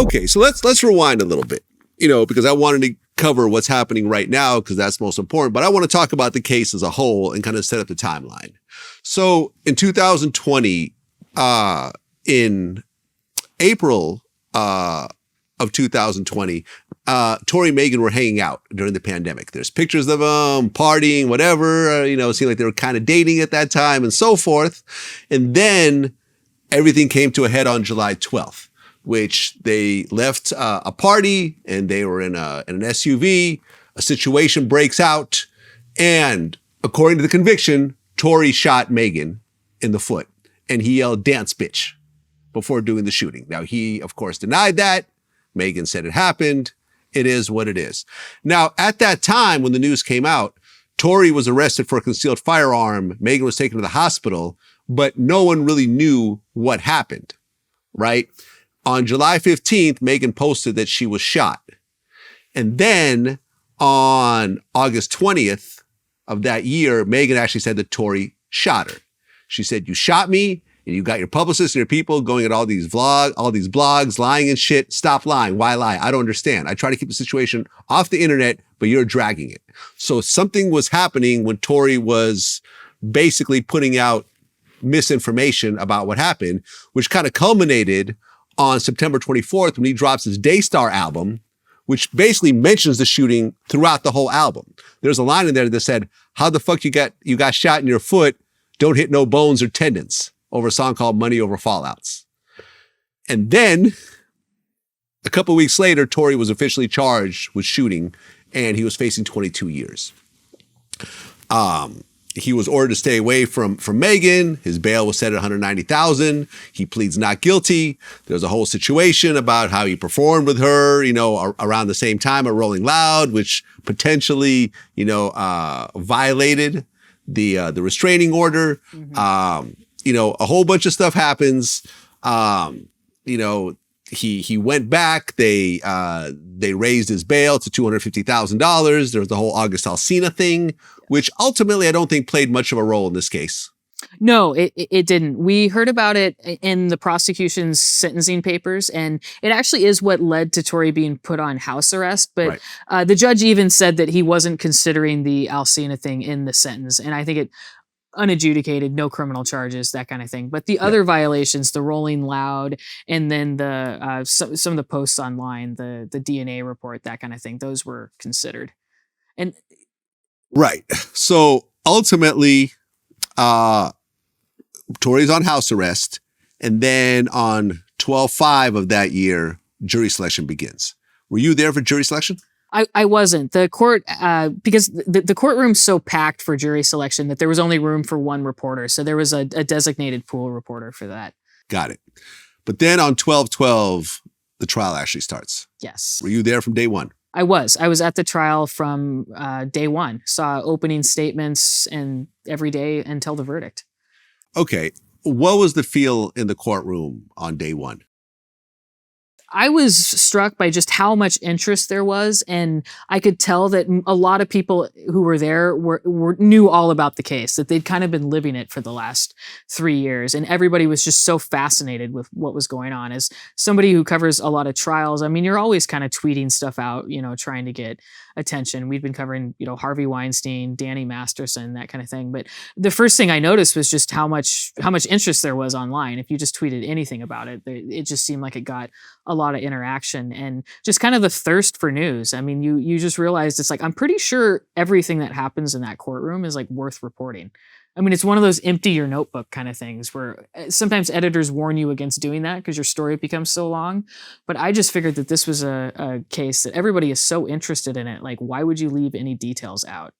Okay, so let's rewind a little bit, because I wanted to cover what's happening right now because that's most important. But I want to talk about the case as a whole and kind of set up the timeline. So in 2020, in April of 2020, Tory and Meghann were hanging out during the pandemic. There's pictures of them partying, whatever. It seemed like they were kind of dating at that time and so forth. And then everything came to a head on July 12th. Which they left a party and they were in an SUV. A situation breaks out. And according to the conviction, Tory shot Meghann in the foot and he yelled, "Dance, bitch," before doing the shooting. Now, he, of course, denied that. Meghann said it happened. It is what it is. Now, at that time, when the news came out, Tory was arrested for a concealed firearm. Meghann was taken to the hospital, but no one really knew what happened, right? On July 15th, Meghann posted that she was shot. And then on August 20th of that year, Meghann actually said that Tory shot her. She said, "You shot me and you got your publicists and your people going at all these blogs, lying and shit. Stop lying. Why lie? I don't understand. I try to keep the situation off the internet, but you're dragging it." So something was happening when Tory was basically putting out misinformation about what happened, which kind of culminated on September 24th when he drops his Daystar album, which basically mentions the shooting throughout the whole album. There's a line in there that said, "How the fuck you got shot in your foot? Don't hit no bones or tendons," over a song called "Money Over Fallouts." And then a couple of weeks later, Tory was officially charged with shooting and he was facing 22 years. He was ordered to stay away from Meghann. His bail was set at $190,000. He pleads not guilty. There's a whole situation about how he performed with her, around the same time at Rolling Loud, which potentially, violated the restraining order. Mm-hmm. A whole bunch of stuff happens. He went back. They raised his bail to $250,000. There was the whole August Alsina thing, which ultimately I don't think played much of a role in this case. No, it didn't. We heard about it in the prosecution's sentencing papers, and it actually is what led to Tory being put on house arrest. But right. The judge even said that he wasn't considering the Alsina thing in the sentence, and I think it unadjudicated, no criminal charges, that kind of thing. But the other violations, the Rolling Loud, and then the some of the posts online, the DNA report, that kind of thing, those were considered. And right. So ultimately, Tory's on house arrest, and then on 12/5 of that year, jury selection begins. Were you there for jury selection? I wasn't. The court, because the courtroom's so packed for jury selection that there was only room for one reporter. So there was a designated pool reporter for that. Got it. But then on 12/12, the trial actually starts. Yes. Were you there from day one? I was at the trial from day one. Saw opening statements and every day until the verdict. Okay. What was the feel in the courtroom on day one? I was struck by just how much interest there was, and I could tell that a lot of people who were there knew all about the case, that they'd kind of been living it for the last 3 years, and everybody was just so fascinated with what was going on. As somebody who covers a lot of trials, I mean, you're always kind of tweeting stuff out, trying to get attention. We'd been covering, Harvey Weinstein, Danny Masterson, that kind of thing. But the first thing I noticed was just how much interest there was online. If you just tweeted anything about it, it just seemed like it got a lot of interaction and just kind of the thirst for news. I mean, you just realized it's like, I'm pretty sure everything that happens in that courtroom is like worth reporting. I mean, it's one of those empty your notebook kind of things where sometimes editors warn you against doing that because your story becomes so long. But I just figured that this was a case that everybody is so interested in it. Like, why would you leave any details out?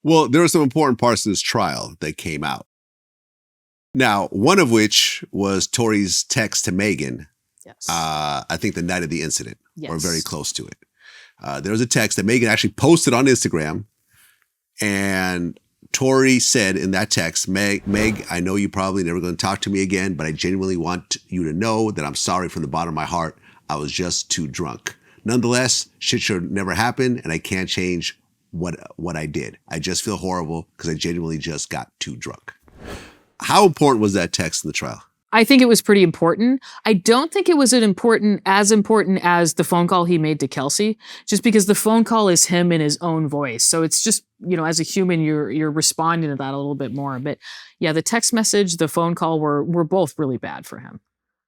Well, there were some important parts of this trial that came out. Now, one of which was Tory's text to Meghann. Yes. I think the night of the incident, yes, or very close to it. There was a text that Meghann actually posted on Instagram, and Tory said in that text, Meg, I know you're probably never going to talk to me again, but I genuinely want you to know that I'm sorry from the bottom of my heart. I was just too drunk. Nonetheless, shit should never happen, and I can't change what I did. I just feel horrible because I genuinely just got too drunk. How important was that text in the trial? I think it was pretty important. I don't think it was as important as the phone call he made to Kelsey, just because the phone call is him in his own voice. So it's just, as a human, you're responding to that a little bit more. But yeah, the text message, the phone call were both really bad for him.